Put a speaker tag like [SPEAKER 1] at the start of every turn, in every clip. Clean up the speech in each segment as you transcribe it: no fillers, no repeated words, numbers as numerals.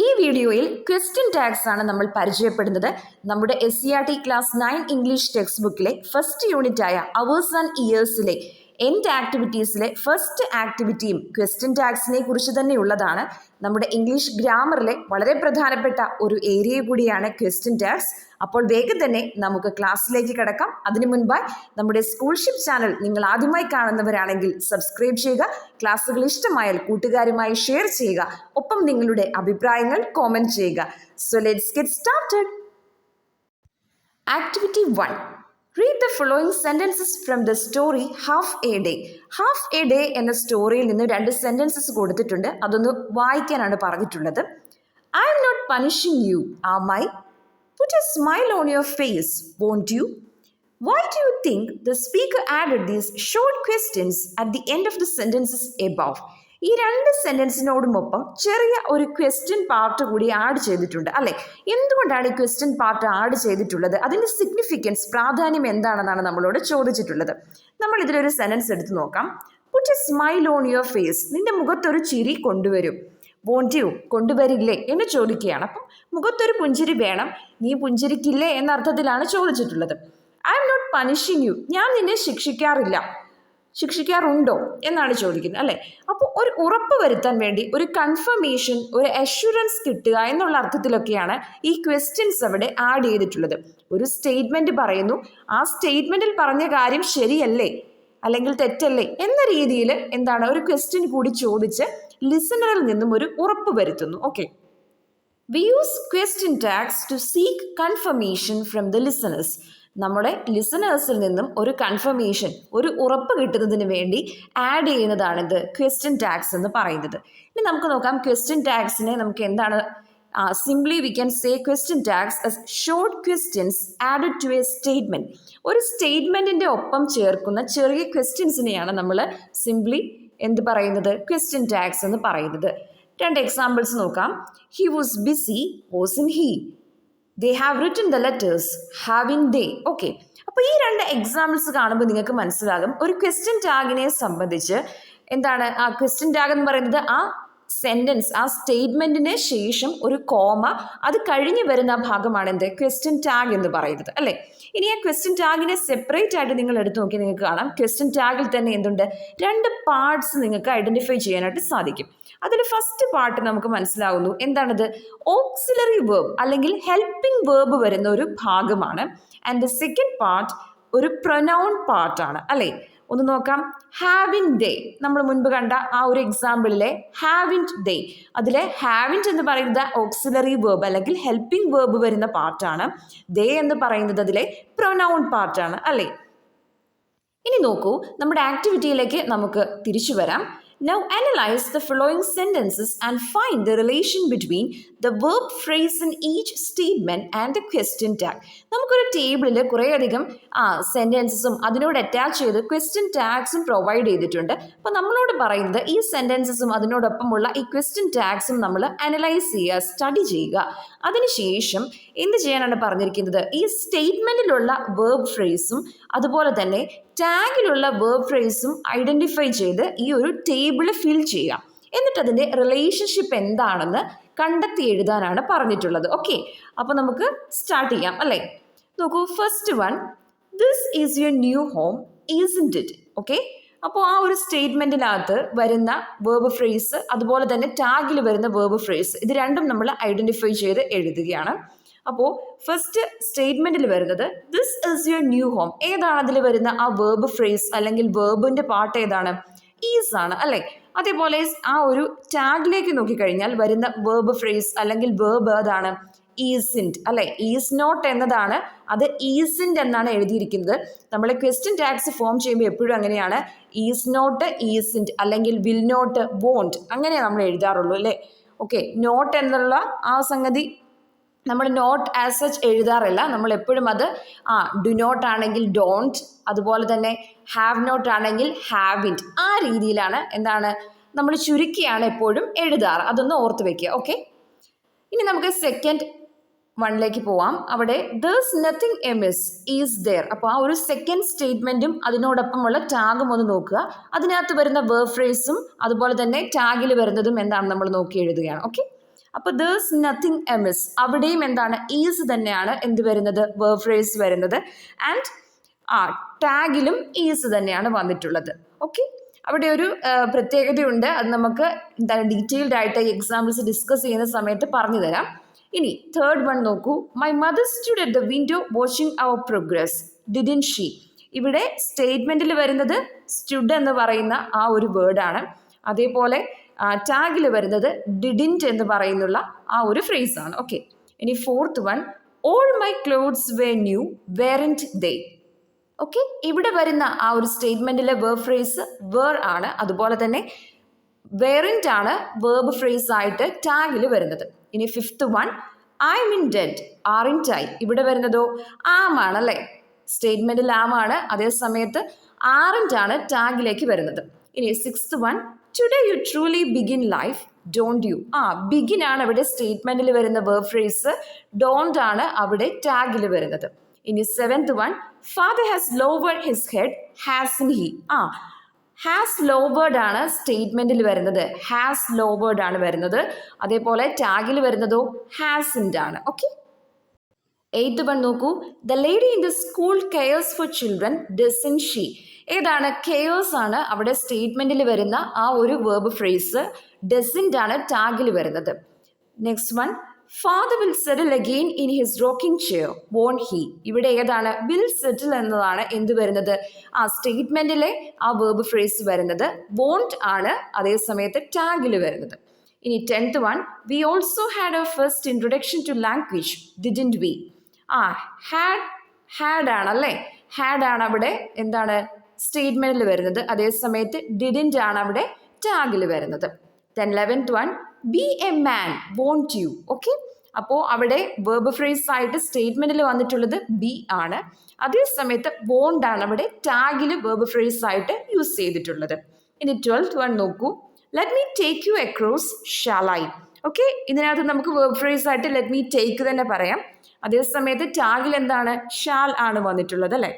[SPEAKER 1] ഈ വീഡിയോയിൽ question tags ആണ് നമ്മൾ പരിചയപ്പെടുന്നത്. നമ്മുടെ SCERT ക്ലാസ് 9 ഇംഗ്ലീഷ് ടെക്സ്റ്റ് ബുക്കിലെ ഫസ്റ്റ് യൂണിറ്റ് ആയ അവേഴ്സ് ആൻഡ് ഇയേഴ്സിലെ എൻഡ് ആക്ടിവിറ്റീസിലെ ഫസ്റ്റ് ആക്ടിവിറ്റിയും ക്വസ്റ്റ്യൻ ടാഗ്സിനെ കുറിച്ച് തന്നെയുള്ളതാണ്. നമ്മുടെ ഇംഗ്ലീഷ് ഗ്രാമറിലെ വളരെ പ്രധാനപ്പെട്ട ഒരു ഏരിയ കൂടിയാണ് ക്വസ്റ്റ്യൻ ടാഗ്സ്. അപ്പോൾ വേഗം തന്നെ നമുക്ക് ക്ലാസ്സിലേക്ക് കടക്കാം. അതിനു മുൻപായി നമ്മുടെ സ്കൂൾഷിപ്പ് ചാനൽ നിങ്ങൾ ആദ്യമായി കാണുന്നവരാണെങ്കിൽ സബ്സ്ക്രൈബ് ചെയ്യുക. ക്ലാസ്സുകൾ ഇഷ്ടമായാൽ കൂട്ടുകാരുമായി ഷെയർ ചെയ്യുക. ഒപ്പം നിങ്ങളുടെ അഭിപ്രായങ്ങൾ കോമെന്റ് ചെയ്യുക. So let's get started. Activity 1. Read the following sentences from the story Half a Day. Half a Day എന്ന സ്റ്റോറിയിൽ നിന്ന് 2 സെന്റൻസസ് കൊടുത്തിട്ടുണ്ട്. അതൊന്ന് വായിക്കാനാണ് പറഞ്ഞിട്ടുള്ളത്. I am not punishing you, am I? Put a smile on your face, won't you? Why do you think the speaker added these short questions at the end of the sentences above? ഈ 2 സെന്റൻസിനോടുമൊപ്പം ചെറിയ ഒരു question part കൂടി add ചെയ്തിട്ടുണ്ട് അല്ലെ. എന്തുകൊണ്ടാണ് ഈ question part add ചെയ്തിട്ടുള്ളത്? അതിന്റെ സിഗ്നിഫിക്കൻസ്, പ്രാധാന്യം എന്താണെന്നാണ് നമ്മളോട് ചോദിച്ചിട്ടുള്ളത്. നമ്മൾ ഇതിലൊരു സെന്റൻസ് എടുത്ത് നോക്കാം. Put a smile on your face. നിന്റെ മുഖത്തൊരു ചിരി കൊണ്ടുവരും. വോണ്ട് യു, കൊണ്ടുവരില്ലേ എന്ന് ചോദിക്കുകയാണ്. അപ്പം മുഖത്തൊരു പുഞ്ചിരി വേണം, നീ പുഞ്ചിരിക്കില്ലേ എന്ന അർത്ഥത്തിലാണ് ചോദിച്ചിട്ടുള്ളത്. I am not punishing you, ഞാൻ നിന്നെ ശിക്ഷിക്കാറുണ്ടോ എന്നാണ് ചോദിക്കുന്നത് അല്ലെ. അപ്പോൾ ഒരു ഉറപ്പ് വരുത്താൻ വേണ്ടി ഒരു കൺഫർമേഷൻ, ഒരു അഷ്വറൻസ് കിട്ടുക എന്നുള്ള അർത്ഥത്തിലൊക്കെയാണ് ഈ ക്വസ്റ്റ്യൻസ് അവിടെ ആഡ് ചെയ്തിട്ടുള്ളത്. ഒരു സ്റ്റേറ്റ്മെന്റ് പറയുന്നു, ആ സ്റ്റേറ്റ്മെന്റിൽ പറഞ്ഞ കാര്യം ശരിയല്ലേ അല്ലെങ്കിൽ തെറ്റല്ലേ എന്ന രീതിയിൽ എന്താണ് ഒരു ക്വസ്റ്റ്യൻ കൂടി ചോദിച്ച് ലിസണറിൽ നിന്നും ഒരു ഉറപ്പ് വരുത്തുന്നു. Okay, we use question tags to seek confirmation from the listeners. നമ്മുടെ ലിസണേഴ്സിൽ നിന്നും ഒരു കൺഫർമേഷൻ, ഒരു ഉറപ്പ് കിട്ടുന്നതിന് വേണ്ടി ആഡ് ചെയ്യുന്നതാണ് ഇത് ക്വസ്റ്റ്യൻ ടാഗ്സ് എന്ന് പറയുന്നത്. ഇനി നമുക്ക് നോക്കാം ക്വസ്റ്റ്യൻ ടാഗ്സിനെ നമുക്ക് എന്താണ്. Simply we can say question tags as short questions added to a statement. ഒരു സ്റ്റേറ്റ്മെന്റിന്റെ ഒപ്പം ചേർക്കുന്ന ചെറിയ ക്വസ്റ്റ്യൻസിനെയാണ് നമ്മൾ സിംപ്ലി എന്ത് പറയുന്നത്, ക്വസ്റ്റ്യൻ ടാഗ്സ് എന്ന് പറയുന്നത്. 2 എക്സാമ്പിൾസ് നോക്കാം. He was busy, Vasan he. They have written the letters, ഹാവിൻ they. Okay, അപ്പോൾ ഈ 2 എക്സാമ്പിൾസ് കാണുമ്പോൾ നിങ്ങൾക്ക് മനസ്സിലാകും ഒരു ക്വസ്റ്റ്യൻ ടാഗിനെ സംബന്ധിച്ച് എന്താണ്. ആ ക്വസ്റ്റ്യൻ ടാഗ് എന്ന് പറയുന്നത് ആ സെന്റൻസ്, ആ സ്റ്റേറ്റ്മെന്റിന് ശേഷം ഒരു കോമ, അത് കഴിഞ്ഞ് വരുന്ന ഭാഗമാണ് എന്ത്, ക്വസ്റ്റ്യൻ ടാഗ് എന്ന് പറയുന്നത് അല്ലേ. ഇനി ആ ക്വസ്റ്റ്യൻ ടാഗിനെ സെപ്പറേറ്റ് ആയിട്ട് നിങ്ങൾ എടുത്തു നോക്കി നിങ്ങൾക്ക് കാണാം ക്വസ്റ്റ്യൻ ടാഗിൽ തന്നെ എന്തുണ്ട്, 2 പാർട്സ് നിങ്ങൾക്ക് ഐഡന്റിഫൈ ചെയ്യാനായിട്ട് സാധിക്കും. അതിൽ ഫസ്റ്റ് പാർട്ട് നമുക്ക് മനസ്സിലാവുന്നു എന്താണത്, ഓക്സിലറി വേർബ് അല്ലെങ്കിൽ ഹെൽപ്പിംഗ് വേർബ് വരുന്ന ഒരു ഭാഗമാണ്. ആൻഡ് ദ സെക്കൻഡ് പാർട്ട് ഒരു പ്രൊനൗൺ പാർട്ടാണ് അല്ലേ. ഒന്ന് നോക്കാം. ഹാവിൻ ഡേ, നമ്മൾ മുൻപ് കണ്ട ആ ഒരു എക്സാമ്പിളിലെ ഹാവിൻ ഡേ, അതിലെ ഹാവിൻ എന്ന് പറയുന്നത് ഓക്സിലറി വേർബ് അല്ലെങ്കിൽ ഹെൽപ്പിംഗ് വേർബ് വരുന്ന പാർട്ടാണ്. ഡേ എന്ന് പറയുന്നത് അതിലെ പ്രൊനൗൺ പാർട്ടാണ് അല്ലേ. ഇനി നോക്കൂ, നമ്മുടെ ആക്ടിവിറ്റിയിലേക്ക് നമുക്ക് തിരിച്ചു വരാം. Now analyze the following sentences and find the relation between the verb phrase in each statement and the question tag. നമുക്കൊരു ടേബിളിൽ കുറേയധികം സെന്റൻസസും അതിനോട് അറ്റാച്ച് ചെയ്ത് ക്വസ്റ്റ്യൻ ടാഗ്സും പ്രൊവൈഡ് ചെയ്തിട്ടുണ്ട്. അപ്പോൾ നമ്മളോട് പറയുന്നത് ഈ സെന്റൻസസും അതിനോടൊപ്പമുള്ള ഈ ക്വസ്റ്റ്യൻ ടാഗ്സും നമ്മൾ അനലൈസ് ചെയ്യുക, സ്റ്റഡി ചെയ്യുക. അതിനുശേഷം എന്ത് ചെയ്യാനാണ് പറഞ്ഞിരിക്കുന്നത്, ഈ സ്റ്റേറ്റ്മെന്റിലുള്ള വേർബ് ഫ്രേസും അതുപോലെ തന്നെ ടാഗിലുള്ള വേർബ് ഫ്രേസും ഐഡന്റിഫൈ ചെയ്ത് ഈ ഒരു ടേബിൾ ഫിൽ ചെയ്യുക. എന്നിട്ട് അതിൻ്റെ റിലേഷൻഷിപ്പ് എന്താണെന്ന് കണ്ടെത്തി എഴുതാനാണ് പറഞ്ഞിട്ടുള്ളത്. ഓക്കെ, അപ്പോൾ നമുക്ക് സ്റ്റാർട്ട് ചെയ്യാം അല്ലേ. നോക്കൂ, first one, this is your new home ഈസൻറ്റ് it. Okay, അപ്പോൾ ആ ഒരു സ്റ്റേറ്റ്മെൻറ്റിനകത്ത് വരുന്ന വേർബ് ഫ്രേസ് അതുപോലെ തന്നെ ടാഗിൽ വരുന്ന വേർബ് ഫ്രേസ്, ഇത് രണ്ടും നമ്മൾ ഐഡന്റിഫൈ ചെയ്ത് എഴുതുകയാണ്. അപ്പോൾ ഫസ്റ്റ് സ്റ്റേറ്റ്മെന്റിൽ വരുന്നത് this is your new home. ഏതാണ് അതിൽ വരുന്ന ആ വേർബ് ഫ്രേസ് അല്ലെങ്കിൽ വേർബിന്റെ പാർട്ട് ഏതാണ്, ഈസ് ആണ് അല്ലേ. അതേപോലെ ആ ഒരു ടാഗിലേക്ക് നോക്കിക്കഴിഞ്ഞാൽ വരുന്ന വേർബ് ഫ്രേസ് അല്ലെങ്കിൽ വേർബ് അതാണ് ഈസിൻറ്റ് അല്ലെ. ഈസ് നോട്ട് എന്നതാണ്, അത് ഈസിൻറ്റ് എന്നാണ് എഴുതിയിരിക്കുന്നത്. നമ്മൾ ക്വസ്റ്റ്യൻ ടാഗ്സ് ഫോം ചെയ്യുമ്പോൾ എപ്പോഴും അങ്ങനെയാണ്, ഈസ് നോട്ട്, ഈസിൻറ്റ് അല്ലെങ്കിൽ വിൽ നോട്ട്, വോണ്ട്, അങ്ങനെ നമ്മൾ എഴുതാറുള്ളൂ അല്ലേ. ഓക്കെ, നോട്ട് എന്നുള്ള ആ സംഗതി നമ്മൾ നോട്ട് ആസ് സച്ച് എഴുതാറില്ല. നമ്മൾ എപ്പോഴും അത് ഡു നോട്ട് ആണെങ്കിൽ ഡോണ്ട്, അതുപോലെ തന്നെ ഹാവ് നോട്ട് ആണെങ്കിൽ ഹാവിൻറ്റ്, ആ രീതിയിലാണ് എന്താണ് നമ്മൾ ചുരുക്കിയാണ് എപ്പോഴും എഴുതാറ്. അതൊന്ന് ഓർത്ത് വെക്കുക. ഓക്കെ, ഇനി നമുക്ക് സെക്കൻഡ് വണ്ണിലേക്ക് പോവാം. അവിടെ there's nothing amiss is there. അപ്പോൾ ആ ഒരു സെക്കൻഡ് സ്റ്റേറ്റ്മെന്റും അതിനോടൊപ്പമുള്ള ടാഗും ഒന്ന് നോക്കുക. അതിനകത്ത് വരുന്ന വേർബ് ഫ്രേസും അതുപോലെ തന്നെ ടാഗിൽ വരുന്നതും എന്താണ് നമ്മൾ നോക്കി എഴുതുകയാണ്. ഓക്കെ, അപ്പോൾ there's nothing amiss, അവിടെയും എന്താണ് ഈസ് തന്നെയാണ് എന്ത് വരുന്നത് verb phrase വരുന്നത്. ആൻഡ് ടാഗിലും ഈസ് തന്നെയാണ് വന്നിട്ടുള്ളത്. ഓക്കെ, അവിടെ ഒരു പ്രത്യേകതയുണ്ട്, അത് നമുക്ക് എന്താണ് ഡീറ്റെയിൽഡ് ആയിട്ട് ഈ എക്സാമ്പിൾസ് ഡിസ്കസ് ചെയ്യുന്ന സമയത്ത് പറഞ്ഞു തരാം. ഇനി തേർഡ് വൺ നോക്കൂ. My mother stood at the window watching our progress didn't she. ഇവിടെ സ്റ്റേറ്റ്മെൻറ്റിൽ വരുന്നത് സ്റ്റുഡ് എന്ന് പറയുന്ന ആ ഒരു വേർഡാണ്. അതേപോലെ ടാഗിൽ വരുന്നത് ഡിഡിൻറ്റ് എന്ന് പറയുന്നുള്ള ആ ഒരു ഫ്രേസാണ്. ഓക്കെ, ഇനി fourth one, all my clothes were new weren't they. Okay, ഇവിടെ വരുന്ന ആ ഒരു സ്റ്റേറ്റ്മെൻറ്റിലെ വേർബ് ഫ്രേസ് വേർ ആണ്. അതുപോലെ തന്നെ വെയറൻറ്റ് ആണ് വേർബ് ഫ്രേസ് ആയിട്ട് ടാഗിൽ വരുന്നത്. ഇനി fifth one, I mean dead aren't I. ഇവിടെ വരുന്നതോ ആമാണ് അല്ലേ, സ്റ്റേറ്റ്മെൻറ്റിൽ ആമാണ്, അതേ സമയത്ത് ആറിൻറ്റ് ആണ് ടാഗിലേക്ക് വരുന്നത്. ഇനി sixth one, today you truly begin life don't you. Begin ആണ് അവിടെ സ്റ്റേറ്റ്മെൻറ്റിൽ വരുന്ന വേർബ് ഫ്രേസ്, ഡോണ്ട് ആണ് അവിടെ ടാഗിൽ വരുന്നത്. ഇനി seventh one, father has lowered his head hasn't he. Has lowered ആണ് സ്റ്റേറ്റ്മെൻറ്റിൽ വരുന്നത്, ഹാസ് ലോവേർഡ് ആണ് വരുന്നത്. അതേപോലെ ടാഗിൽ വരുന്നതോ ഹാസിൻഡ് ആണ്. ഓക്കെ, എയ്ത്ത് വൺ നോക്കൂ. The lady in the school cares for children dozen she. ഏതാണ് കെയേഴ്സ് ആണ് അവിടെ സ്റ്റേറ്റ്മെൻറ്റിൽ വരുന്ന ആ ഒരു വേർബ് ഫ്രേസ്, ഡസൻറ്റ് ആണ് ടാഗിൽ വരുന്നത്. Next one, father will settle again in his rocking chair won't he. ഇവിടെ ഏതാണ് വിൽ സെറ്റിൽ എന്നതാണ് എന്ത് വരുന്നത് സ്റ്റേറ്റ്മെൻറ്റിലെ ആ വേർബ് ഫ്രേസ് വരുന്നത്, വോണ്ട് ആണ് അതേ സമയത്ത് ടാഗിൽ വരുന്നത്. ഇനി 10th one, we also had a first introduction to language didn't we. Had ആണല്ലേ, ഹാഡ് ആണ് അവിടെ എന്താണ് സ്റ്റേറ്റ്മെൻറ്റിൽ വരുന്നത്, അതേ സമയത്ത് ഡിഡിൻറ്റ് ആണ് അവിടെ ടാഗിൽ വരുന്നത്. Then 11th one, be a man won't you. Okay, അപ്പോൾ അവിടെ വേർബ് ഫ്രേസ് ആയിട്ട് സ്റ്റേറ്റ്മെൻറ്റിൽ വന്നിട്ടുള്ളത് ബി ആണ്, അതേ സമയത്ത് വോണ്ട് ആണ് അവിടെ ടാഗിൽ വേർബ് ഫ്രേസ് ആയിട്ട് യൂസ് ചെയ്തിട്ടുള്ളത്. ഇനി 12th വൺ നോക്കൂ. Let me take you across shall I. Okay, ഇതിനകത്ത് നമുക്ക് വേർബ് ഫ്രേസ് ആയിട്ട് ലെറ്റ് മീ ടേക്ക് തന്നെ പറയാം, അതേ സമയത്ത് ടാഗിൽ എന്താണ് ഷാൽ ആണ് വന്നിട്ടുള്ളത് അല്ലേ.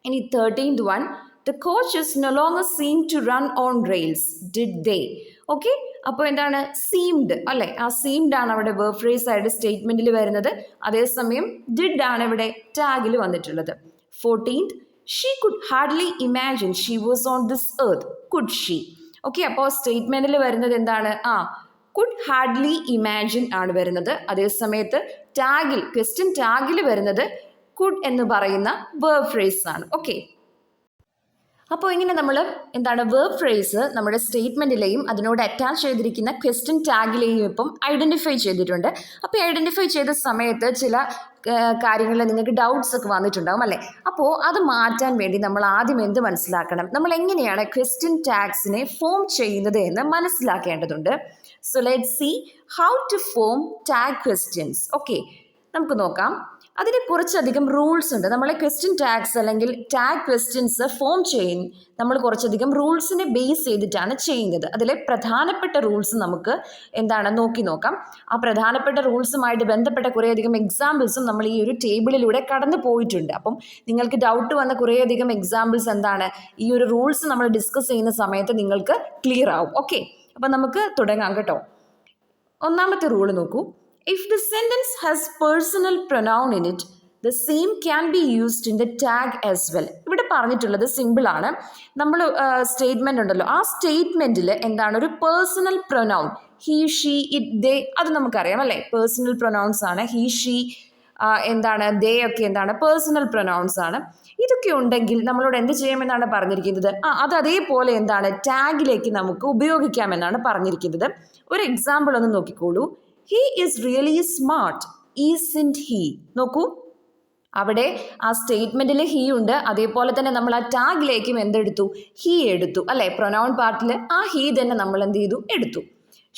[SPEAKER 1] ഇനി 13th one, the coaches no longer seem to run on rails did they. Okay, അപ്പോൾ എന്താണ് സീംഡ് അല്ലേ, സീംഡ് ആണ് അവിടെ വേർബ് ഫ്രേസ് ആയിട്ട് സ്റ്റേറ്റ്മെൻറ്റിൽ വരുന്നത്, അതേസമയം ഡിഡ് ആണ് ഇവിടെ ടാഗിൽ വന്നിട്ടുള്ളത്. 14th, she could hardly imagine she was on this earth could she. Okay, അപ്പോൾ സ്റ്റേറ്റ്മെൻറ്റിൽ വരുന്നത് എന്താണ് കുഡ് ഹാർഡ്ലി ഇമാജിൻ ആണ് വരുന്നത്, അതേസമയത്ത് ടാഗിൽ ക്വസ്റ്റ്യൻ ടാഗിൽ വരുന്നത് കുഡ് എന്ന് പറയുന്ന വേർബ് ഫ്രേസ് ആണ്. ഓക്കെ, അപ്പോൾ ഇങ്ങനെ നമ്മൾ എന്താണ് വേർബ് ഫ്രേസ് നമ്മുടെ സ്റ്റേറ്റ്മെൻറ്റിലെയും അതിനോട് അറ്റാച്ച് ചെയ്തിരിക്കുന്ന ക്വസ്റ്റ്യൻ ടാഗിലെയും ഇപ്പം ഐഡൻറ്റിഫൈ ചെയ്തിട്ടുണ്ട്. അപ്പോൾ ഐഡൻറ്റിഫൈ ചെയ്ത സമയത്ത് ചില കാര്യങ്ങളിൽ നിങ്ങൾക്ക് ഡൗട്ട്സ് ഒക്കെ വന്നിട്ടുണ്ടാകും അല്ലേ. അപ്പോൾ അത് മാറ്റാൻ വേണ്ടി നമ്മൾ ആദ്യം എന്ത് മനസ്സിലാക്കണം, നമ്മൾ എങ്ങനെയാണ് ക്വസ്റ്റ്യൻ ടാഗ്സിനെ ഫോം ചെയ്യുന്നത് എന്ന് മനസ്സിലാക്കേണ്ടതുണ്ട്. So let's see how to form tag questions. Okay, നമുക്ക് നോക്കാം. അതിന് കുറച്ചധികം റൂൾസ് ഉണ്ട്. നമ്മളെ ക്വസ്റ്റ്യൻ ടാഗ്സ് അല്ലെങ്കിൽ ടാഗ് ക്വസ്റ്റ്യൻസ് ഫോം ചെയ്യും നമ്മൾ കുറച്ചധികം റൂൾസിനെ ബേസ് ചെയ്തിട്ടാണ് ചെയ്യുന്നത്. അതിലെ പ്രധാനപ്പെട്ട റൂൾസ് നമുക്ക് എന്താണ് നോക്കാം. ആ പ്രധാനപ്പെട്ട റൂൾസുമായിട്ട് ബന്ധപ്പെട്ട കുറേയധികം എക്സാമ്പിൾസും നമ്മൾ ഈ ഒരു ടേബിളിലൂടെ കടന്നു പോയിട്ടുണ്ട്. അപ്പം നിങ്ങൾക്ക് ഡൗട്ട് വന്ന കുറേയധികം എക്സാമ്പിൾസ് എന്താണ് ഈ ഒരു റൂൾസ് നമ്മൾ ഡിസ്കസ് ചെയ്യുന്ന സമയത്ത് നിങ്ങൾക്ക് ക്ലിയർ ആവും. ഓക്കെ, അപ്പം നമുക്ക് തുടങ്ങാം കേട്ടോ. ഒന്നാമത്തെ റൂൾ നോക്കൂ. If the sentence has personal pronoun in it, the same can be used in the tag as well. ഇവിടെ പറഞ്ഞിട്ടുള്ളത് സിമ്പിൾ ആണ്. നമ്മൾ സ്റ്റേറ്റ്മെൻ്റ് ഉണ്ടല്ലോ, ആ സ്റ്റേറ്റ്മെൻറ്റിൽ എന്താണ് ഒരു personal pronoun, he she it ദേ, അത് നമുക്കറിയാം അല്ലേ, പേഴ്സണൽ പ്രൊനൗൺസ് ആണ്. ഹീ ഷീ എന്താണ് ദേ ഒക്കെ എന്താണ് പേഴ്സണൽ പ്രൊനൗൺസ് ആണ്. ഇതൊക്കെ ഉണ്ടെങ്കിൽ നമ്മളോട് എന്ത് ചെയ്യാമെന്നാണ് പറഞ്ഞിരിക്കുന്നത്, അത് അതേപോലെ എന്താണ് ടാഗിലേക്ക് നമുക്ക് ഉപയോഗിക്കാമെന്നാണ് പറഞ്ഞിരിക്കുന്നത്. ഒരു എക്സാമ്പിൾ ഒന്ന് നോക്കിക്കോളൂ. He is really smart, isn't he? നോക്കൂ, അവിടെ ആ സ്റ്റേറ്റ്മെൻറ്റിൽ ഹീ ഉണ്ട്, അതേപോലെ തന്നെ നമ്മൾ ആ ടാഗിലേക്കും എന്തെടുത്തു, ഹീ എടുത്തു അല്ലേ. പ്രൊനൗൺ പാർട്ടിൽ ആ ഹീ തന്നെ നമ്മൾ എന്ത് ചെയ്തു, എടുത്തു.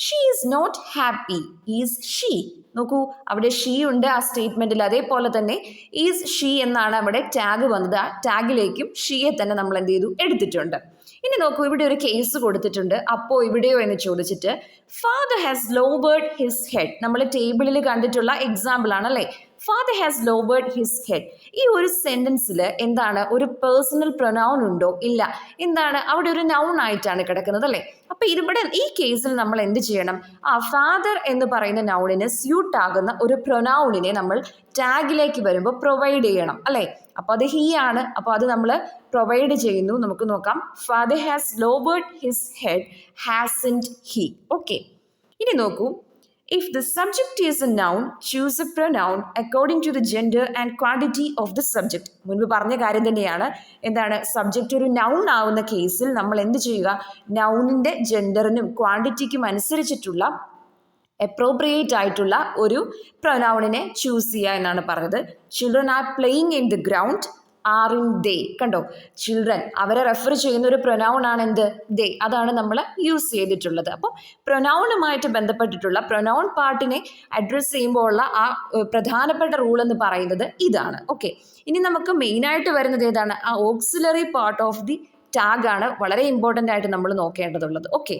[SPEAKER 1] She is not happy, is she. നോക്കൂ, അവിടെ ഷീ ഉണ്ട് ആ സ്റ്റേറ്റ്മെൻറ്റിൽ, അതേപോലെ തന്നെ ഈസ് ഷീ എന്നാണ് അവിടെ ടാഗ് വന്നത്. ആ ടാഗിലേക്കും ഷീയെ തന്നെ നമ്മൾ എന്ത് ചെയ്തു, എടുത്തിട്ടുണ്ട്. ഇനി നോക്കൂ, ഇവിടെ ഒരു കേസ് കൊടുത്തിട്ടുണ്ട്. അപ്പോൾ ഇവിടെയോ എന്ന് ചോദിച്ചിട്ട് father has lowered his head. നമ്മൾ ടേബിളിൽ കണ്ടിട്ടുള്ള എക്സാമ്പിൾ ആണല്ലേ. Father has lowered his head. ഈ ഒരു സെന്റൻസിൽ എന്താണ്, ഒരു പേഴ്സണൽ പ്രൊനൗൺ ഉണ്ടോ? ഇല്ല. എന്താണ്, അവിടെ ഒരു നൗൺ ആയിട്ടാണ് കിടക്കുന്നത് അല്ലേ. അപ്പൊ ഇവിടെ ഈ കേസിൽ നമ്മൾ എന്ത് ചെയ്യണം? ഫാദർ എന്ന് പറയുന്ന നൗണിന് സ്യൂട്ട് ആകുന്ന ഒരു പ്രൊനൗണിനെ നമ്മൾ ടാഗിലേക്ക് വരുമ്പോൾ പ്രൊവൈഡ് ചെയ്യണം അല്ലേ. അപ്പൊ അത് ഹി ആണ്. അപ്പൊ അത് നമ്മൾ പ്രൊവൈഡ് ചെയ്യുന്നു. നമുക്ക് നോക്കാം. Father has lowered his head, hasn't he. Okay, ഇനി നോക്കൂ. If the subject is a noun, choose a pronoun according to the gender and quantity of the subject. മുൻപ് പറഞ്ഞ കാര്യം തന്നെയാണ്. എന്താണ്, സബ്ജക്റ്റ് ഒരു നൗൺ ആവുന്ന കേസിൽ നമ്മൾ എന്ത് ചെയ്യുക? നൗണിന്റെ ജെൻഡറിനും ക്വാണ്ടിറ്റിക്കും അനുസരിച്ചിട്ടുള്ള അപ്രോപ്രിയേറ്റ് ആയിട്ടുള്ള ഒരു പ്രൊനൗണിനെ ചൂസ് ചെയ്യുക എന്നാണ് പറഞ്ഞത്. Children are playing in the ground, aren't they. കണ്ടോ, ചിൽഡ്രൻ അവരെ റെഫർ ചെയ്യുന്ന ഒരു പ്രൊനൗൺ ആണ് എന്ത്? ദേ. അതാണ് നമ്മൾ യൂസ് ചെയ്തിട്ടുള്ളത്. അപ്പോൾ പ്രൊനൗണുമായിട്ട് ബന്ധപ്പെട്ടിട്ടുള്ള പ്രൊനൗൺ പാർട്ടിനെ അഡ്രസ്സ് ചെയ്യുമ്പോൾ ഉള്ള ആ പ്രധാനപ്പെട്ട റൂൾ എന്ന് പറയുന്നത് ഇതാണ്. ഓക്കെ, ഇനി നമുക്ക് മെയിനായിട്ട് വരുന്നത് ഏതാണ്? ആ auxiliary part of the tag ആണ് വളരെ ഇമ്പോർട്ടൻ്റ് ആയിട്ട് നമ്മൾ നോക്കേണ്ടതുള്ളത്. Okay,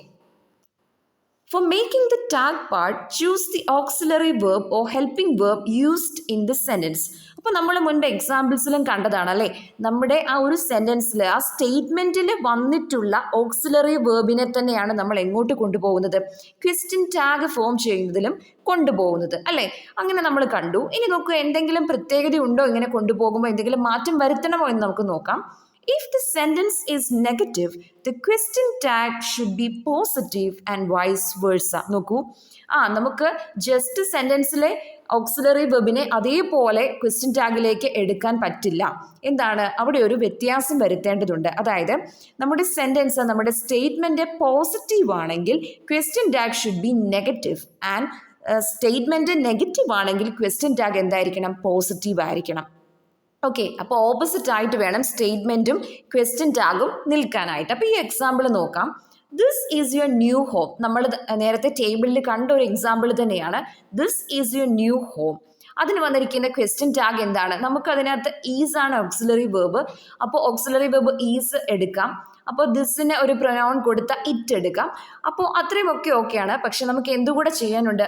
[SPEAKER 1] for making the tag part, choose the auxiliary verb or helping verb used in the sentence. അപ്പോൾ നമ്മൾ മുൻപ് എക്സാമ്പിൾസിലും കണ്ടതാണ് അല്ലേ, നമ്മുടെ ആ ഒരു സെൻറ്റൻസിൽ ആ സ്റ്റേറ്റ്മെൻറ്റിൽ വന്നിട്ടുള്ള ഓക്സിലറി വേർബിനെ തന്നെയാണ് നമ്മൾ എങ്ങോട്ട് കൊണ്ടുപോകുന്നത്? ക്വസ്റ്റ്യൻ ടാഗ് ഫോം ചെയ്യുന്നതിലും കൊണ്ടുപോകുന്നത് അല്ലേ. അങ്ങനെ നമ്മൾ കണ്ടു. ഇനി നോക്കുക, എന്തെങ്കിലും പ്രത്യേകത ഉണ്ടോ ഇങ്ങനെ കൊണ്ടുപോകുമ്പോൾ? എന്തെങ്കിലും മാറ്റം വരുത്തണമോ എന്ന് നമുക്ക് നോക്കാം. If the sentence is negative, the question tag should be positive and vice versa. നോക്കൂ, നമുക്ക് ജസ്റ്റ് സെൻറ്റൻസിലെ ഓക്സിലറി വെബിനെ അതേപോലെ ക്വസ്റ്റ്യൻ ടാഗിലേക്ക് എടുക്കാൻ പറ്റില്ല. എന്താണ്, അവിടെ ഒരു വ്യത്യാസം വരുത്തേണ്ടതുണ്ട്. അതായത് നമ്മുടെ സെൻറ്റൻസ്, നമ്മുടെ സ്റ്റേറ്റ്മെൻറ്റ് പോസിറ്റീവ് ആണെങ്കിൽ question tag should be negative, and statement negative ആണെങ്കിൽ ക്വസ്റ്റ്യൻ ടാഗ് എന്തായിരിക്കണം? പോസിറ്റീവ് ആയിരിക്കണം. ഓക്കെ, അപ്പോൾ ഓപ്പോസിറ്റ് ആയിട്ട് വേണം സ്റ്റേറ്റ്മെൻറ്റും ക്വസ്റ്റ്യൻ ടാഗും നിൽക്കാനായിട്ട്. അപ്പോൾ ഈ എക്സാമ്പിൾ നോക്കാം. This is your new home. നമ്മൾ നേരത്തെ ടേബിളിൽ കണ്ട ഒരു എക്സാമ്പിൾ തന്നെയാണ്. This is your new home. അതിന് വന്നിരിക്കുന്ന ക്വസ്റ്റ്യൻ ടാഗ് എന്താണ്? നമുക്കതിനകത്ത് ഈസ് ആണ് ഓക്സിലറി വേർബ്. അപ്പോൾ ഓക്സിലറി വേർബ് ഈസ് എടുക്കാം. അപ്പോൾ ദിസിന് ഒരു പ്രൊനൗൺ കൊടുത്ത ഇറ്റ് എടുക്കാം. അപ്പോൾ അത്രയും ഒക്കെ ഓക്കെയാണ്. പക്ഷെ നമുക്ക് എന്തുകൂടെ ചെയ്യാനുണ്ട്?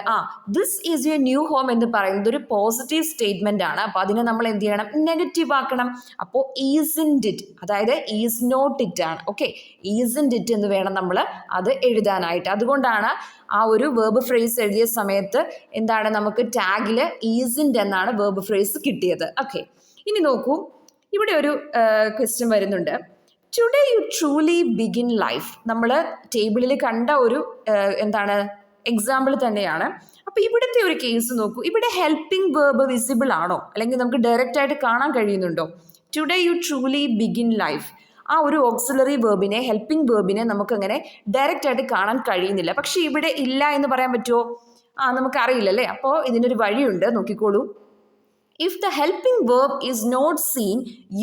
[SPEAKER 1] This is your new home എന്ന് പറയുന്നത് ഒരു പോസിറ്റീവ് സ്റ്റേറ്റ്മെൻ്റ് ആണ്. അപ്പോൾ അതിനെ നമ്മൾ എന്ത് ചെയ്യണം? നെഗറ്റീവ് ആക്കണം. അപ്പോൾ ഈസിൻറ്റ് ഇറ്റ്, അതായത് ഈസ് നോട്ട് ഇറ്റ് ആണ്. ഓക്കെ, ഈസിൻറ്റ് ഇറ്റ് എന്ന് വേണം നമ്മൾ അത് എഴുതാനായിട്ട്. അതുകൊണ്ടാണ് ആ ഒരു വേർബ് ഫ്രേസ് എഴുതിയ സമയത്ത് എന്താണ്, നമുക്ക് ടാഗിൽ ഈസിൻറ്റ് എന്നാണ് വേർബ് ഫ്രേസ് കിട്ടിയത്. ഓക്കെ, ഇനി നോക്കൂ, ഇവിടെ ഒരു ക്വസ്റ്റ്യൻ വരുന്നുണ്ട്. Today you truly begin life. നമ്മൾ ടേബിളിൽ കണ്ട ഒരു എന്താണ് എക്സാമ്പിൾ തന്നെയാണ്. അപ്പോൾ ഇവിടുത്തെ ഒരു കേസ് നോക്കൂ. ഇവിടെ ഹെൽപ്പിംഗ് വേർബ് വിസിബിൾ ആണോ, അല്ലെങ്കിൽ നമുക്ക് ഡയറക്റ്റ് ആയിട്ട് കാണാൻ കഴിയുന്നുണ്ടോ? Today you truly begin life, ആ ഒരു ഓക്സിലറി വേർബിനെ, ഹെൽപ്പിംഗ് വേർബിനെ നമുക്കങ്ങനെ ഡയറക്റ്റ് ആയിട്ട് കാണാൻ കഴിയുന്നില്ല. പക്ഷേ ഇവിടെ ഇല്ല എന്ന് പറയാൻ പറ്റുമോ? നമുക്കറിയില്ലല്ലേ. അപ്പോൾ ഇതിനൊരു വഴിയുണ്ട്, നോക്കിക്കോളൂ. If the helping verb is not seen,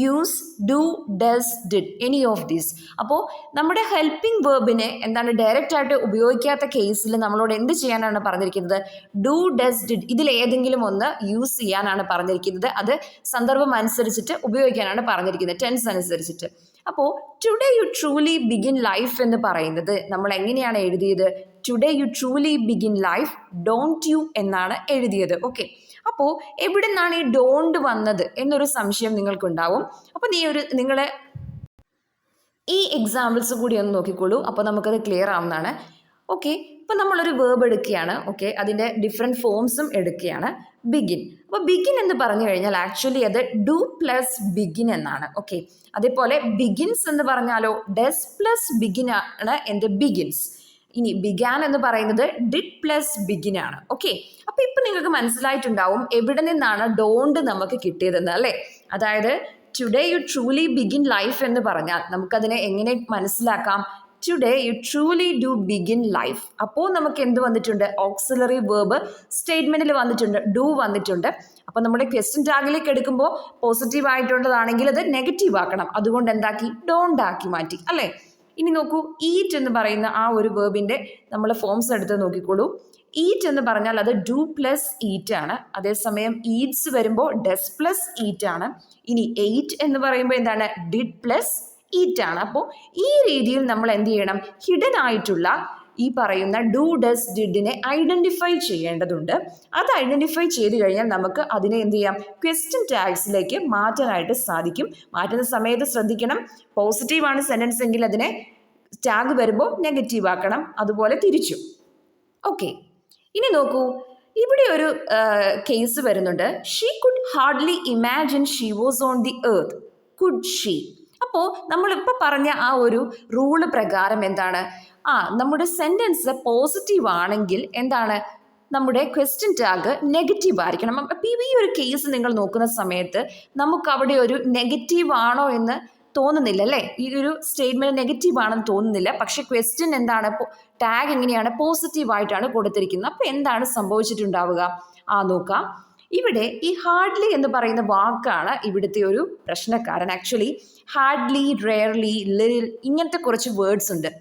[SPEAKER 1] use do, does, did, any of these. അപ്പോൾ നമ്മുടെ ഹെൽപ്പിംഗ് വേർബിനെ എന്താണ് ഡയറക്റ്റ് ആയിട്ട് ഉപയോഗിക്കാത്ത കേസിൽ നമ്മളോട് എന്ത് ചെയ്യാനാണ് പറഞ്ഞിരിക്കുന്നത്? ഡു, ഡസ്, ഡിഡ് ഇതിൽ ഏതെങ്കിലും ഒന്ന് യൂസ് ചെയ്യാനാണ് പറഞ്ഞിരിക്കുന്നത്. അത് സന്ദർഭം അനുസരിച്ചിട്ട് ഉപയോഗിക്കാനാണ് പറഞ്ഞിരിക്കുന്നത്, ടെൻസ് അനുസരിച്ചിട്ട്. അപ്പോൾ today you truly begin life എന്ന് പറയുന്നത് നമ്മൾ എങ്ങനെയാണ് എഴുതിയത്? Today you truly begin life, don't you എന്നാണ് എഴുതിയത്. ഓക്കെ, അപ്പോൾ എവിടെ നിന്നാണ് ഈ ഡോണ്ട് വന്നത് എന്നൊരു സംശയം നിങ്ങൾക്കുണ്ടാവും. അപ്പോൾ നിങ്ങൾ ഈ എക്സാമ്പിൾസ് കൂടി ഒന്ന് നോക്കിക്കോളൂ. അപ്പോൾ നമുക്കത് ക്ലിയർ ആവുന്നതാണ്. ഓക്കെ, ഇപ്പോൾ നമ്മളൊരു വേർബ് എടുക്കുകയാണ്. ഓക്കെ, അതിൻ്റെ ഡിഫറെൻറ്റ് ഫോംസും എടുക്കുകയാണ്. ബിഗിൻ. അപ്പോൾ ബിഗിൻ എന്ന് പറഞ്ഞു കഴിഞ്ഞാൽ ആക്ച്വലി അത് ഡു പ്ലസ് ബിഗിൻ എന്നാണ്. ഓക്കെ, അതേപോലെ ബിഗിൻസ് എന്ന് പറഞ്ഞാലോ ഡസ് പ്ലസ് ബിഗിൻ ആണ് എന്ത്? ബിഗിൻസ്. ഇനി ബിഗാൻ എന്ന് പറയുന്നത് ഡിഡ് പ്ലസ് ബിഗിൻ ആണ്. ഓക്കെ, അപ്പോൾ ഇപ്പം നിങ്ങൾക്ക് മനസ്സിലായിട്ടുണ്ടാവും എവിടെ നിന്നാണ് ഡോണ്ട് നമുക്ക് കിട്ടിയതെന്ന് അല്ലേ. അതായത് today you truly begin life എന്ന് പറഞ്ഞാൽ നമുക്കതിനെ എങ്ങനെ മനസ്സിലാക്കാം? Today you truly do begin life. അപ്പോൾ നമുക്ക് എന്ത് വന്നിട്ടുണ്ട്? ഓക്സിലറി വേർബ് സ്റ്റേറ്റ്മെൻറ്റിൽ വന്നിട്ടുണ്ട്, ഡു വന്നിട്ടുണ്ട്. അപ്പോൾ നമ്മുടെ ക്വസ്റ്റ്യൻ ടാഗിലേക്ക് എടുക്കുമ്പോൾ പോസിറ്റീവ് ആയിട്ടുള്ളതാണെങ്കിൽ അത് നെഗറ്റീവ് ആക്കണം. അതുകൊണ്ട് എന്താക്കി? ഡോണ്ട് ആക്കി മാറ്റി അല്ലേ. ഇനി നോക്കൂ, ഈറ്റ് എന്ന് പറയുന്ന ആ ഒരു വേർബിൻ്റെ നമ്മൾ ഫോംസ് എടുത്ത് നോക്കിക്കോളൂ. ഈറ്റ് എന്ന് പറഞ്ഞാൽ അത് ഡു പ്ലസ് ഈറ്റ് ആണ്. അതേസമയം ഈറ്റ്സ് വരുമ്പോൾ ഡസ് പ്ലസ് ഈറ്റ് ആണ്. ഇനി എയ്റ്റ് എന്ന് പറയുമ്പോൾ എന്താണ്? ഡിഡ് പ്ലസ് ഈറ്റ് ആണ്. അപ്പോൾ ഈ രീതിയിൽ നമ്മൾ എന്ത് ചെയ്യണം? ഹിഡൻ ആയിട്ടുള്ള ഈ പറയുന്ന ഡു ഡസ് ഡിഡിനെ ഐഡന്റിഫൈ ചെയ്യേണ്ടതുണ്ട്. അത് ഐഡന്റിഫൈ ചെയ്ത് കഴിഞ്ഞാൽ നമുക്ക് അതിനെ എന്ത് ചെയ്യാം, ക്വസ്റ്റ്യൻ ടാഗ്സിലേക്ക് മാറ്റാനായിട്ട് സാധിക്കും. മാറ്റുന്ന സമയത്ത് ശ്രദ്ധിക്കണം, പോസിറ്റീവാണ് സെന്റൻസ് എങ്കിൽ അതിനെ ടാഗ് വരുമ്പോൾ നെഗറ്റീവ് ആക്കണം, അതുപോലെ തിരിച്ചു. ഓക്കെ, ഇനി നോക്കൂ, ഇവിടെ ഒരു കേസ് വരുന്നുണ്ട്. She could hardly imagine she was on the earth. Could she? അപ്പോൾ നമ്മളിപ്പോൾ പറഞ്ഞ ആ ഒരു റൂള് പ്രകാരം എന്താണ്, നമ്മുടെ സെൻറ്റൻസ് പോസിറ്റീവ് ആണെങ്കിൽ എന്താണ്, നമ്മുടെ ക്വസ്റ്റ്യൻ ടാഗ് നെഗറ്റീവ് ആയിരിക്കണം. അപ്പോൾ ഈ ഒരു കേസ് നിങ്ങൾ നോക്കുന്ന സമയത്ത് നമുക്ക് അവിടെ ഒരു നെഗറ്റീവ് ആണോ എന്ന് തോന്നുന്നില്ല അല്ലേ, ഈ ഒരു സ്റ്റേറ്റ്മെന്റ് നെഗറ്റീവ് ആണെന്ന് തോന്നുന്നില്ല. പക്ഷെ ക്വസ്റ്റ്യൻ എന്താണ്, ടാഗ് എങ്ങനെയാണ്, പോസിറ്റീവ് ആയിട്ടാണ് കൊടുത്തിരിക്കുന്നത്. അപ്പോൾ എന്താണ് സംഭവിച്ചിട്ടുണ്ടാവുക, നോക്കാം. ഇവിടെ ഈ ഹാർഡ്ലി എന്ന് പറയുന്ന വാക്കാണ് ഇവിടുത്തെ ഒരു പ്രശ്നക്കാരൻ. ആക്ച്വലി ഹാർഡ്ലി, റെയർലി, ലിറ്റിൽ ഇങ്ങനത്തെ കുറച്ച് വേർഡ്സ് ഉണ്ട്.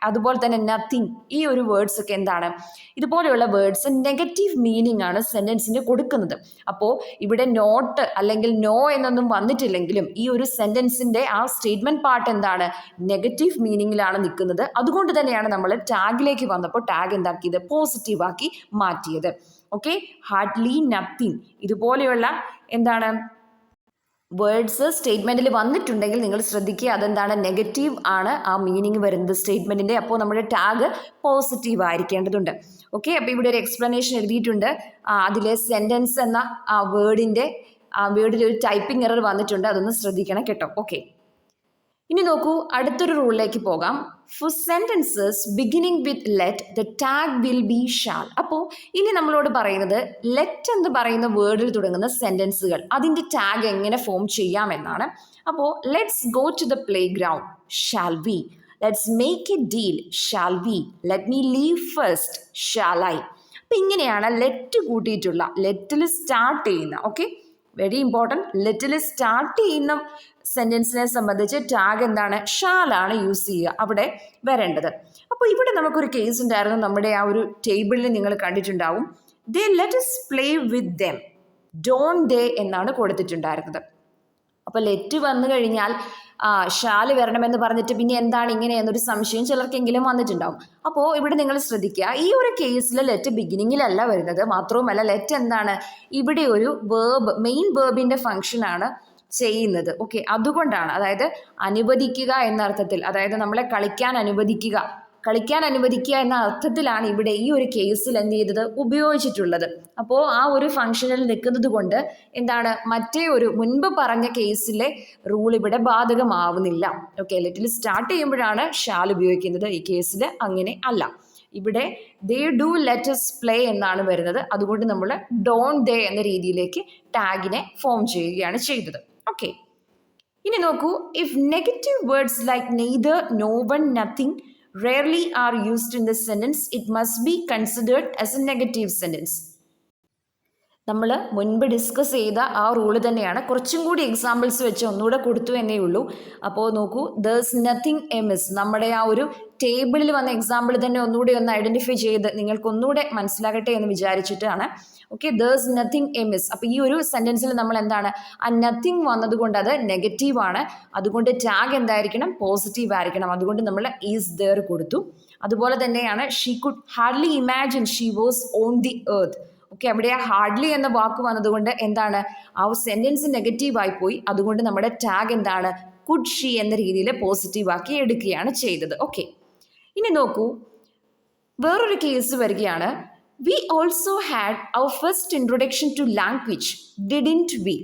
[SPEAKER 1] അതുപോലെ തന്നെ നത്തിങ്, ഈ ഒരു വേർഡ്സ് ഒക്കെ എന്താണ്, ഇതുപോലെയുള്ള വേർഡ്സ് നെഗറ്റീവ് മീനിങ് ആണ് സെന്റൻസിന് കൊടുക്കുന്നത്. അപ്പോൾ ഇവിടെ നോട്ട് അല്ലെങ്കിൽ നോ എന്നൊന്നും വന്നിട്ടില്ലെങ്കിലും ഈ ഒരു സെന്റൻസിന്റെ ആ സ്റ്റേറ്റ്മെന്റ് പാർട്ട് എന്താണ്, നെഗറ്റീവ് മീനിങ്ങിലാണ് നിൽക്കുന്നത്. അതുകൊണ്ട് തന്നെയാണ് നമ്മൾ ടാഗിലേക്ക് വന്നപ്പോൾ ടാഗ് എന്താക്കിയത്, പോസിറ്റീവ് ആക്കി മാറ്റിയത്. ഓക്കെ, ഹാർഡ്ലി, നത്തിങ് ഇതുപോലെയുള്ള എന്താണ് വേർഡ്സ് സ്റ്റേറ്റ്മെന്റിൽ വന്നിട്ടുണ്ടെങ്കിൽ നിങ്ങൾ ശ്രദ്ധിക്കുക, അതെന്താണ്, നെഗറ്റീവ് ആണ് ആ മീനിങ് വരുന്നത് സ്റ്റേറ്റ്മെന്റിന്റെ. അപ്പോൾ നമ്മുടെ ടാഗ് പോസിറ്റീവ് ആയിരിക്കേണ്ടതുണ്ട്. ഓക്കെ, അപ്പോൾ ഇവിടെ ഒരു എക്സ്പ്ലനേഷൻ എഴുതിയിട്ടുണ്ട്. അതിലെ സെന്റൻസ് എന്ന ആ വേർഡിൽ ഒരു ടൈപ്പിംഗ് എറർ വന്നിട്ടുണ്ട്, അതൊന്ന് ശ്രദ്ധിക്കണം കേട്ടോ. ഓക്കെ, ഇനി നോക്കൂ, അടുത്തൊരു റൂളിലേക്ക് പോകാം. For sentences beginning with let the tag will be shall. അപ്പോൾ ഇനി നമ്മളോട് പറയുന്നത് ലെറ്റ് എന്ന് പറയുന്ന വേർഡിൽ തുടങ്ങുന്ന സെന്റൻസുകൾ അതിൻ്റെ ടാഗ് എങ്ങനെ ഫോം ചെയ്യാമെന്നാണ്. അപ്പോൾ let's go to the playground, shall we. Let's make a deal, shall we. Let me leave first, shall I. അപ്പം ഇങ്ങനെയാണ് ലെറ്റ് കൂട്ടിയിട്ടുള്ള, ലെറ്റിൽ സ്റ്റാർട്ട് ചെയ്യുന്ന, ഓക്കെ, വെരി ഇമ്പോർട്ടൻറ്റ്, ലെറ്റിൽ സ്റ്റാർട്ട് ചെയ്യുന്ന സെൻറ്റൻസിനെ സംബന്ധിച്ച് ടാഗ് എന്താണ്, ഷാലാണ് യൂസ് ചെയ്യുക അവിടെ വരേണ്ടത്. അപ്പോൾ ഇവിടെ നമുക്കൊരു കേസ് ഉണ്ടായിരുന്നു, നമ്മുടെ ആ ഒരു ടേബിളിൽ നിങ്ങൾ കണ്ടിട്ടുണ്ടാവും. They let us play with them, don't they എന്നാണ് കൊടുത്തിട്ടുണ്ടായിരുന്നത്. അപ്പോൾ ലെറ്റ് വന്നു കഴിഞ്ഞാൽ ഷാല് വരണമെന്ന് പറഞ്ഞിട്ട് പിന്നെ എന്താണ് ഇങ്ങനെ എന്നൊരു സംശയം ചിലർക്കെങ്കിലും വന്നിട്ടുണ്ടാവും. അപ്പോൾ ഇവിടെ നിങ്ങൾ ശ്രദ്ധിക്കുക, ഈ ഒരു കേസിൽ ലെറ്റ് ബിഗിനിങ്ങിലല്ല വരുന്നത്. മാത്രവുമല്ല ലെറ്റ് എന്താണ്, ഇവിടെ ഒരു വേർബ്, മെയിൻ വേർബിൻ്റെ ഫംഗ്ഷനാണ് ചെയ്യുന്നത്. ഓക്കെ, അതുകൊണ്ടാണ്, അതായത് അനുവദിക്കുക എന്ന അർത്ഥത്തിൽ, അതായത് നമ്മളെ കളിക്കാൻ അനുവദിക്കുക എന്ന അർത്ഥത്തിലാണ് ഇവിടെ ഈ ഒരു കേസിൽ എന്ത് ചെയ്തത്, ഉപയോഗിച്ചിട്ടുള്ളത്. അപ്പോൾ ആ ഒരു ഫംഗ്ഷനിൽ നിൽക്കുന്നത് കൊണ്ട് എന്താണ്, മറ്റേ ഒരു മുൻപ് പറഞ്ഞ കേസിലെ റൂൾ ഇവിടെ ബാധകമാവുന്നില്ല. ഓക്കെ, ലെറ്റിൽ സ്റ്റാർട്ട് ചെയ്യുമ്പോഴാണ് ഷാൽ ഉപയോഗിക്കുന്നത്, ഈ കേസിൽ അങ്ങനെ അല്ല. ഇവിടെ they do let us play എന്നാണ് വരുന്നത്. അതുകൊണ്ട് നമ്മൾ ഡോണ്ട് ദേ എന്ന രീതിയിലേക്ക് ടാഗിനെ ഫോം ചെയ്യുകയാണ് ചെയ്തത്. ഓക്കെ, ഇനി നോക്കൂ, if negative words like neither, no one, nothing rarely are used in this sentence, it must be considered as a negative sentence. നമ്മൾ മുൻപ് ഡിസ്കസ് ചെയ്ത ആ റൂള് തന്നെയാണ്, കുറച്ചും കൂടി എക്സാമ്പിൾസ് വെച്ച് ഒന്നുകൂടെ കൊടുത്തു എന്നേ ഉള്ളൂ. അപ്പോൾ നോക്കൂ, there's nothing amiss, നമ്മുടെ ആ ഒരു ടേബിളിൽ വന്ന എക്സാമ്പിൾ തന്നെ ഒന്നുകൂടി ഒന്ന് ഐഡന്റിഫൈ ചെയ്ത് നിങ്ങൾക്ക് ഒന്നുകൂടെ മനസ്സിലാകട്ടെ എന്ന് വിചാരിച്ചിട്ടാണ്. Okay, there's nothing amiss. അപ്പോൾ ഈ ഒരു സെൻറ്റൻസിൽ നമ്മൾ എന്താണ്, ആ നത്തിങ് വന്നതുകൊണ്ട് അത് നെഗറ്റീവാണ്, അതുകൊണ്ട് ടാഗ് എന്തായിരിക്കണം, പോസിറ്റീവ് ആയിരിക്കണം. അതുകൊണ്ട് നമ്മൾ ഈസ് ദെയർ കൊടുത്തു. അതുപോലെ തന്നെയാണ് she could hardly imagine she was on the earth. Okay, അവിടെ ആ ഹാർഡ്ലി എന്ന വാക്ക് വന്നതുകൊണ്ട് എന്താണ്, ആ സെൻറ്റൻസ് നെഗറ്റീവായി പോയി. അതുകൊണ്ട് നമ്മുടെ ടാഗ് എന്താണ്, കുഡ് ഷീ എന്ന രീതിയിൽ പോസിറ്റീവാക്കി എടുക്കുകയാണ് ചെയ്തത്. ഓക്കെ, ഇനി നോക്കൂ, വേറൊരു കേസ് വരികയാണ്. We also had our first introduction to language, didn't we?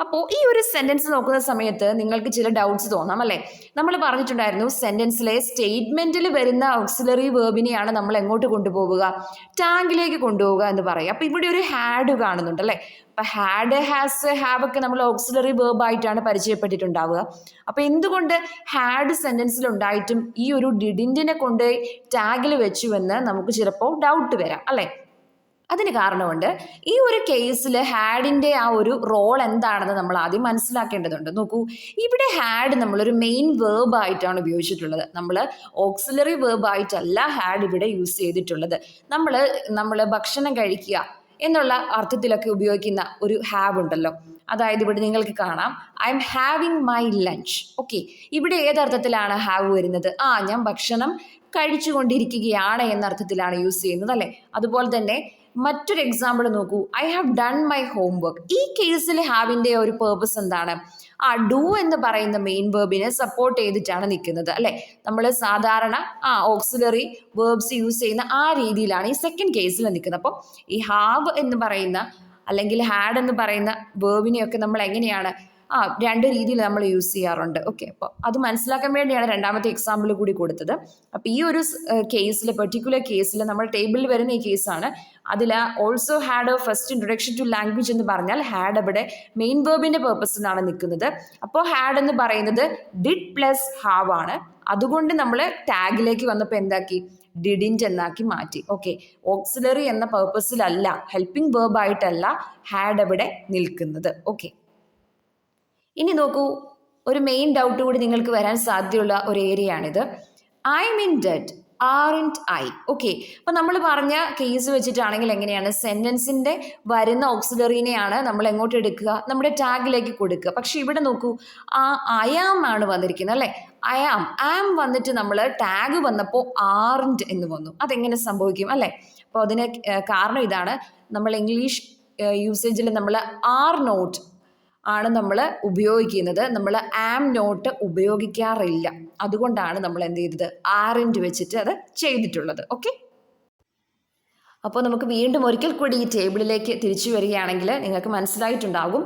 [SPEAKER 1] അപ്പോൾ ഈ ഒരു സെൻറ്റൻസ് നോക്കുന്ന സമയത്ത് നിങ്ങൾക്ക് ചില ഡൗട്ട്സ് തോന്നാം അല്ലേ. നമ്മൾ പറഞ്ഞിട്ടുണ്ടായിരുന്നു സെൻറ്റൻസിലെ സ്റ്റേറ്റ്മെൻറ്റിൽ വരുന്ന ഓക്സിലറി വേർബിനെയാണ് നമ്മൾ എങ്ങോട്ട് കൊണ്ടുപോവുക, ടാഗിലേക്ക് കൊണ്ടുപോവുക എന്ന് പറയും. അപ്പോൾ ഇവിടെ ഒരു ഹാഡ് കാണുന്നുണ്ട് അല്ലേ. അപ്പോൾ ഹാഡ്, ഹാസ്, ഹാവ് ഒക്കെ നമ്മൾ ഓക്സിലറി വേർബായിട്ടാണ് പരിചയപ്പെട്ടിട്ടുണ്ടാവുക. അപ്പോൾ എന്തുകൊണ്ട് ഹാഡ് സെൻറ്റൻസിൽ ഉണ്ടായിട്ടും ഈ ഒരു ഡിഡിൻറ്റിനെ കൊണ്ട് ടാഗിൽ വെച്ചുവെന്ന് നമുക്ക് ചിലപ്പോൾ ഡൗട്ട് വരാം അല്ലേ. അതിന് കാരണമുണ്ട്. ഈ ഒരു കേസിൽ ഹാഡിൻ്റെ ആ ഒരു റോൾ എന്താണെന്ന് നമ്മൾ ആദ്യം മനസ്സിലാക്കേണ്ടതുണ്ട്. നോക്കൂ, ഇവിടെ ഹാഡ് നമ്മളൊരു മെയിൻ വേർബായിട്ടാണ് ഉപയോഗിച്ചിട്ടുള്ളത്. നമ്മൾ ഓക്സിലറി വേർബായിട്ടല്ല ഹാഡ് ഇവിടെ യൂസ് ചെയ്തിട്ടുള്ളത്. നമ്മൾ ഭക്ഷണം കഴിക്കുക എന്നുള്ള അർത്ഥത്തിലൊക്കെ ഉപയോഗിക്കുന്ന ഒരു ഹാവ് ഉണ്ടല്ലോ. അതായത് ഇവിടെ നിങ്ങൾക്ക് കാണാം, I M having my lunch. Okay, ഇവിടെ ഏതർത്ഥത്തിലാണ് ഹാവ് വരുന്നത്? ഞാൻ ഭക്ഷണം കഴിച്ചുകൊണ്ടിരിക്കുകയാണ് എന്ന അർത്ഥത്തിലാണ് യൂസ് ചെയ്യുന്നത് അല്ലേ. അതുപോലെ തന്നെ മറ്റൊരു എക്സാമ്പിൾ നോക്കൂ, I have done my homework. ഈ കേസിൽ ഹാവിൻ്റെ ഒരു പേർപ്പസ് എന്താണ്? ഡു എന്ന് പറയുന്ന മെയിൻ വേർബിനെ സപ്പോർട്ട് ചെയ്തിട്ടാണ് നിൽക്കുന്നത് അല്ലേ. നമ്മൾ സാധാരണ ഓക്സിലറി വേർബ്സ് യൂസ് ചെയ്യുന്ന ആ രീതിയിലാണ് ഈ സെക്കൻഡ് കേസിൽ നിൽക്കുന്നത്. അപ്പം ഈ ഹാവ് എന്ന് പറയുന്ന അല്ലെങ്കിൽ ഹാഡ് എന്ന് പറയുന്ന വേർബിനെയൊക്കെ നമ്മൾ എങ്ങനെയാണ് രണ്ട് രീതിയിൽ നമ്മൾ യൂസ് ചെയ്യാറുണ്ട്. ഓക്കെ, അപ്പോൾ അത് മനസ്സിലാക്കാൻ വേണ്ടിയാണ് രണ്ടാമത്തെ എക്സാമ്പിൾ കൂടി കൊടുത്തത്. അപ്പോൾ ഈ ഒരു കേസിൽ, പെർട്ടിക്കുലർ കേസിൽ, നമ്മൾ ടേബിളിൽ വരുന്ന ഈ കേസാണ്. അതിൽ also had a first introduction to language എന്ന് പറഞ്ഞാൽ ഹാഡ് അവിടെ മെയിൻ വേർബിൻ്റെ പേർപ്പസിനാണ് നിൽക്കുന്നത്. അപ്പോൾ ഹാഡ് എന്ന് പറയുന്നത് ഡിഡ് പ്ലസ് ഹാവ് ആണ്. അതുകൊണ്ട് നമ്മൾ ടാഗിലേക്ക് വന്നപ്പോൾ എന്താക്കി? ഡിഡിൻറ്റ് എന്നാക്കി മാറ്റി. ഓക്കെ, ഓക്സിലറി എന്ന പേർപ്പസിലല്ല, ഹെൽപ്പിംഗ് വേർബായിട്ടല്ല ഹാഡ് അവിടെ നിൽക്കുന്നത്. ഓക്കെ, ഇനി നോക്കൂ, ഒരു മെയിൻ ഡൗട്ട് കൂടി നിങ്ങൾക്ക് വരാൻ സാധ്യതയുള്ള ഒരു ഏരിയ ആണിത്. I mean dead aren't I. Okay, അപ്പോൾ നമ്മൾ പറഞ്ഞ കേസ് വെച്ചിട്ടാണെങ്കിൽ എങ്ങനെയാണ്? സെൻറ്റൻസിൻ്റെ വരുന്ന ഓക്സിലറിനെയാണ് നമ്മൾ എങ്ങോട്ട് എടുക്കുക? നമ്മുടെ ടാഗിലേക്ക് കൊടുക്കുക. പക്ഷെ ഇവിടെ നോക്കൂ, ഐ ആം ആണ് വന്നിരിക്കുന്നത് അല്ലേ. ഐ ആം വന്നിട്ട് നമ്മൾ ടാഗ് വന്നപ്പോൾ ആറിൻറ്റ് എന്ന് വന്നു. അതെങ്ങനെ സംഭവിക്കും അല്ലേ? അപ്പോൾ അതിന് കാരണം ഇതാണ്, നമ്മൾ ഇംഗ്ലീഷ് യൂസേജിൽ നമ്മൾ ആർ നോട്ട് ആണ് നമ്മൾ ഉപയോഗിക്കുന്നത്. നമ്മൾ ആം നോട്ട് ഉപയോഗിക്കാറില്ല. അതുകൊണ്ടാണ് നമ്മൾ എന്ത് ചെയ്തത്? ആറിൻറ്റ് വെച്ചിട്ട് അത് ചെയ്തിട്ടുള്ളത്. ഓക്കെ, അപ്പോൾ നമുക്ക് വീണ്ടും ഒരിക്കൽ കൂടി ഈ ടേബിളിലേക്ക് തിരിച്ചു വരികയാണെങ്കിൽ നിങ്ങൾക്ക് മനസ്സിലായിട്ടുണ്ടാകും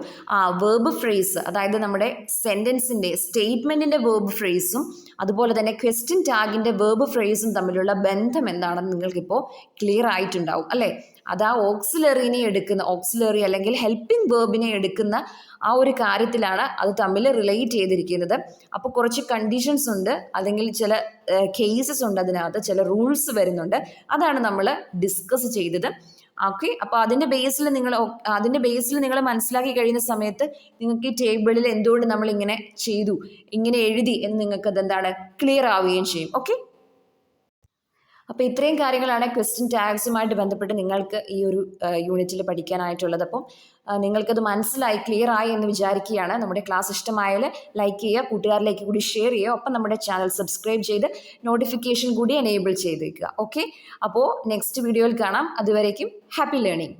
[SPEAKER 1] വേർബ് ഫ്രേസ്, അതായത് നമ്മുടെ സെൻറ്റൻസിൻ്റെ സ്റ്റേറ്റ്മെൻറ്റിൻ്റെ വേർബ് ഫ്രേസും അതുപോലെ തന്നെ ക്വസ്റ്റ്യൻ ടാഗിൻ്റെ വേർബ് ഫ്രേസും തമ്മിലുള്ള ബന്ധം എന്താണെന്ന് നിങ്ങൾക്കിപ്പോൾ ക്ലിയർ ആയിട്ടുണ്ടാവും അല്ലേ. അത് ഓക്സിലറിനെ എടുക്കുന്ന, ഓക്സിലറി അല്ലെങ്കിൽ ഹെൽപ്പിംഗ് വേർബിനെ എടുക്കുന്ന ആ ഒരു കാര്യത്തിലാണ് അത് തമ്മിൽ റിലേറ്റ് ചെയ്തിരിക്കുന്നത്. അപ്പോൾ കുറച്ച് കണ്ടീഷൻസ് ഉണ്ട്, അല്ലെങ്കിൽ ചില കേസസ് ഉണ്ട്, അതിനകത്ത് ചില റൂൾസ് വരുന്നുണ്ട്. അതാണ് നമ്മൾ ഡിസ്കസ് ചെയ്തത്. ഓക്കെ, അപ്പോൾ അതിൻ്റെ ബേസിൽ നിങ്ങൾ മനസ്സിലാക്കി കഴിയുന്ന സമയത്ത് നിങ്ങൾക്ക് ഈ ടേബിളിൽ എന്തുകൊണ്ട് നമ്മൾ ഇങ്ങനെ ചെയ്തു, ഇങ്ങനെ എഴുതി എന്ന് നിങ്ങൾക്ക് അതെന്താണ് ക്ലിയർ ആവുകയും ചെയ്യും. ഓക്കെ, അപ്പോൾ ഇത്രയും കാര്യങ്ങളാണ് ക്വസ്റ്റ്യൻ ടാഗ്സുമായിട്ട് ബന്ധപ്പെട്ട് നിങ്ങൾക്ക് ഈ ഒരു യൂണിറ്റിൽ പഠിക്കാനായിട്ടുള്ളത്. അപ്പം നിങ്ങൾക്കത് മനസ്സിലായി, ക്ലിയർ ആയി എന്ന് വിചാരിക്കുകയാണ്. നമ്മുടെ ക്ലാസ് ഇഷ്ടമായാൽ ലൈക്ക് ചെയ്യുക, കൂട്ടുകാരിലേക്ക് കൂടി ഷെയർ ചെയ്യുക, ഒപ്പം നമ്മുടെ ചാനൽ സബ്സ്ക്രൈബ് ചെയ്ത് നോട്ടിഫിക്കേഷൻ കൂടി എനേബിൾ ചെയ്ത് വയ്ക്കുക. ഓക്കെ, അപ്പോൾ നെക്സ്റ്റ് വീഡിയോയിൽ കാണാം. അതുവരേക്കും ഹാപ്പി ലേണിംഗ്.